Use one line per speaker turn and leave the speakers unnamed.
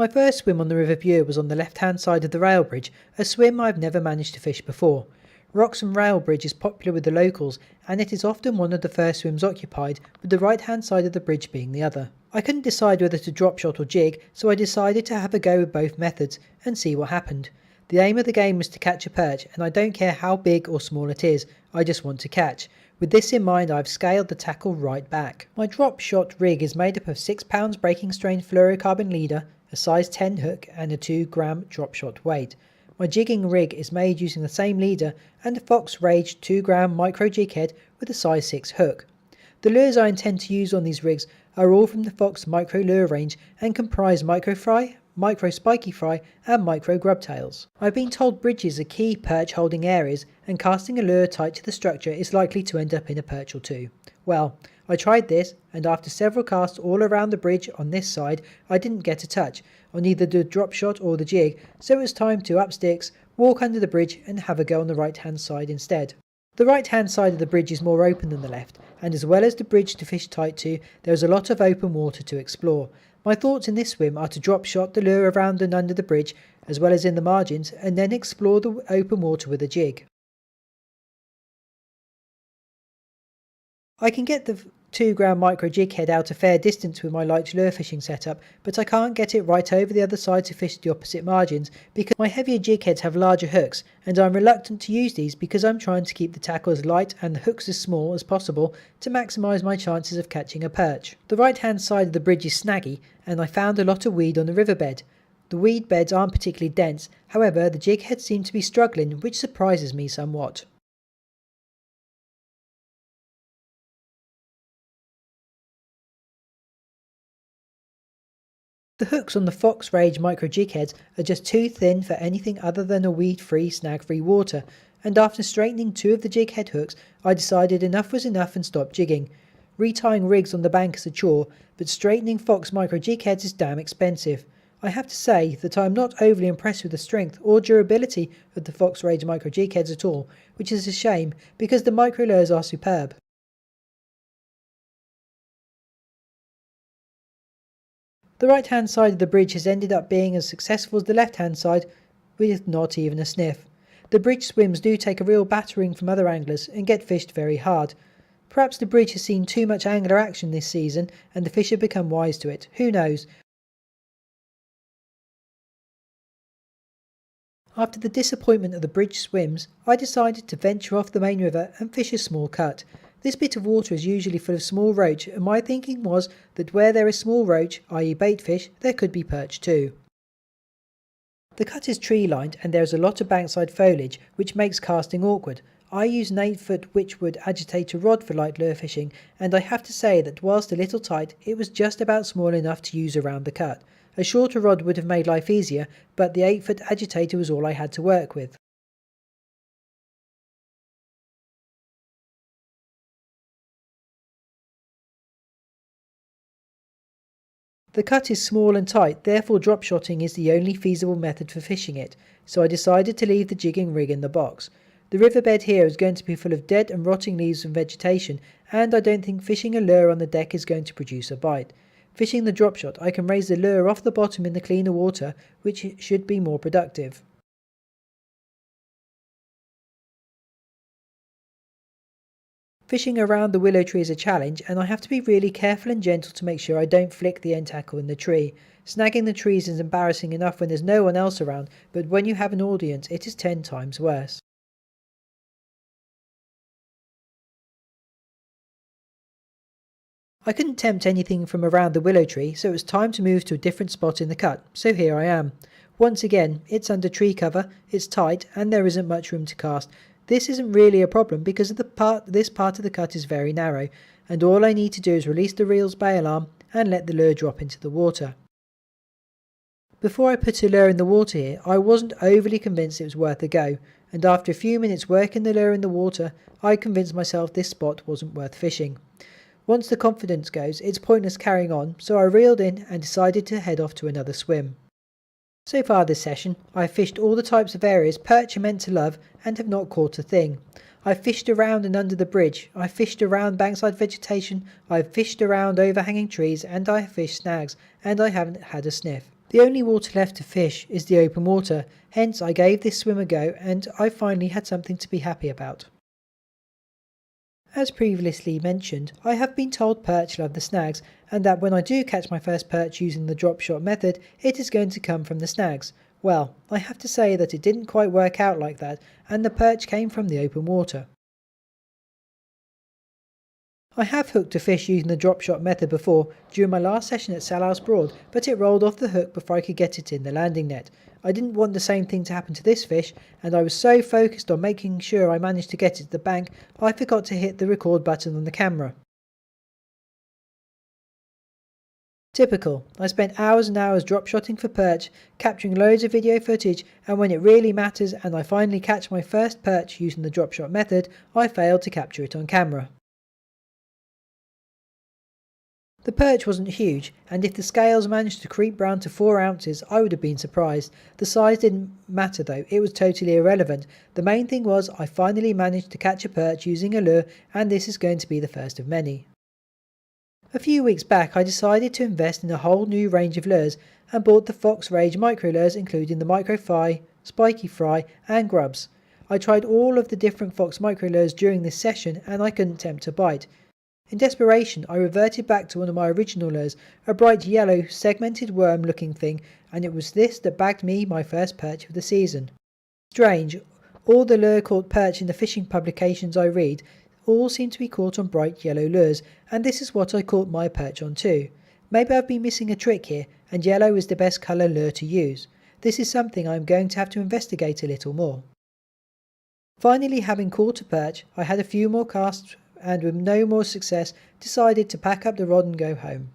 My first swim on the River Bure was on the left-hand side of the rail bridge, a swim I've never managed to fish before. Wroxham rail bridge is popular with the locals, and it is often one of the first swims occupied, with the right-hand side of the bridge being the other. I couldn't decide whether to drop shot or jig, so I decided to have a go with both methods and see what happened. The aim of the game was to catch a perch, and I don't care how big or small it is, I just want to catch. With this in mind, I've scaled the tackle right back. My drop shot rig is made up of 6 pounds breaking strain fluorocarbon leader, a size 10 hook and a 2-gram drop shot weight. My jigging rig is made using the same leader and a Fox Rage 2-gram micro jig head with a size 6 hook. The lures I intend to use on these rigs are all from the Fox micro lure range and comprise micro fry, micro spiky fry and micro grubtails. I've been told bridges are key perch holding areas and casting a lure tight to the structure is likely to end up in a perch or two. Well, I tried this, and after several casts all around the bridge on this side, I didn't get a touch on either the drop shot or the jig, so it was time to up sticks, walk under the bridge and have a go on the right hand side instead. The right hand side of the bridge is more open than the left, and as well as the bridge to fish tight to, there is a lot of open water to explore. My thoughts in this swim are to drop shot the lure around and under the bridge, as well as in the margins, and then explore the open water with a jig. I can get the 2-gram micro jig head out a fair distance with my light lure fishing setup, but I can't get it right over the other side to fish the opposite margins because my heavier jig heads have larger hooks, and I'm reluctant to use these because I'm trying to keep the tackle as light and the hooks as small as possible to maximise my chances of catching a perch. The right hand side of the bridge is snaggy, and I found a lot of weed on the riverbed. The weed beds aren't particularly dense, however the jig heads seem to be struggling, which surprises me somewhat. The hooks on the Fox Rage micro jig heads are just too thin for anything other than a weed-free, snag-free water, and after straightening 2 of the jig head hooks, I decided enough was enough and stopped jigging. Retying rigs on the bank is a chore, but straightening Fox micro jig heads is damn expensive. I have to say that I am not overly impressed with the strength or durability of the Fox Rage micro jig heads at all, which is a shame because the micro lures are superb. The right hand side of the bridge has ended up being as successful as the left hand side, with not even a sniff. The bridge swims do take a real battering from other anglers and get fished very hard. Perhaps the bridge has seen too much angler action this season and the fish have become wise to it, who knows. After the disappointment of the bridge swims, I decided to venture off the main river and fish a small cut. This bit of water is usually full of small roach, and my thinking was that where there is small roach, i.e. bait fish, there could be perch too. The cut is tree lined and there is a lot of bankside foliage, which makes casting awkward. I use an 8-foot witchwood agitator rod for light lure fishing, and I have to say that whilst a little tight, it was just about small enough to use around the cut. A shorter rod would have made life easier, but the 8-foot agitator was all I had to work with. The cut is small and tight, therefore drop shotting is the only feasible method for fishing it, so I decided to leave the jigging rig in the box. The riverbed here is going to be full of dead and rotting leaves and vegetation, and I don't think fishing a lure on the deck is going to produce a bite. Fishing the drop shot, I can raise the lure off the bottom in the cleaner water, which should be more productive. Fishing around the willow tree is a challenge, and I have to be really careful and gentle to make sure I don't flick the end tackle in the tree. Snagging the trees is embarrassing enough when there's no one else around, but when you have an audience it is 10 times worse. I couldn't tempt anything from around the willow tree, so it was time to move to a different spot in the cut, so here I am. Once again, it's under tree cover, it's tight, and there isn't much room to cast. This isn't really a problem because this part of the cut is very narrow, and all I need to do is release the reel's bail arm and let the lure drop into the water. Before I put a lure in the water here, I wasn't overly convinced it was worth a go, and after a few minutes working the lure in the water, I convinced myself this spot wasn't worth fishing. Once the confidence goes, it's pointless carrying on, so I reeled in and decided to head off to another swim. So far this session, I've fished all the types of areas perch are meant to love and have not caught a thing. I've fished around and under the bridge, I've fished around bankside vegetation, I've fished around overhanging trees, and I have fished snags, and I haven't had a sniff. The only water left to fish is the open water, hence I gave this swim a go and I finally had something to be happy about. As previously mentioned, I have been told perch love the snags, and that when I do catch my first perch using the drop shot method, it is going to come from the snags. Well, I have to say that it didn't quite work out like that, and the perch came from the open water. I have hooked a fish using the drop shot method before during my last session at Salhouse Broad, but it rolled off the hook before I could get it in the landing net. I didn't want the same thing to happen to this fish, and I was so focused on making sure I managed to get it to the bank, I forgot to hit the record button on the camera. Typical. I spent hours and hours drop shotting for perch, capturing loads of video footage, and when it really matters and I finally catch my first perch using the drop shot method, I failed to capture it on camera. The perch wasn't huge, and if the scales managed to creep round to 4 ounces, I would have been surprised. The size didn't matter though, it was totally irrelevant. The main thing was I finally managed to catch a perch using a lure, and this is going to be the first of many. A few weeks back I decided to invest in a whole new range of lures, and bought the Fox Rage micro lures including the micro fry, spiky fry and grubs. I tried all of the different Fox micro lures during this session and I couldn't tempt a bite. In desperation, I reverted back to one of my original lures, a bright yellow, segmented worm looking thing, and it was this that bagged me my first perch of the season. Strange, all the lure caught perch in the fishing publications I read all seem to be caught on bright yellow lures, and this is what I caught my perch on too. Maybe I've been missing a trick here, and yellow is the best colour lure to use. This is something I am going to have to investigate a little more. Finally, having caught a perch, I had a few more casts and with no more success decided to pack up the rod and go home.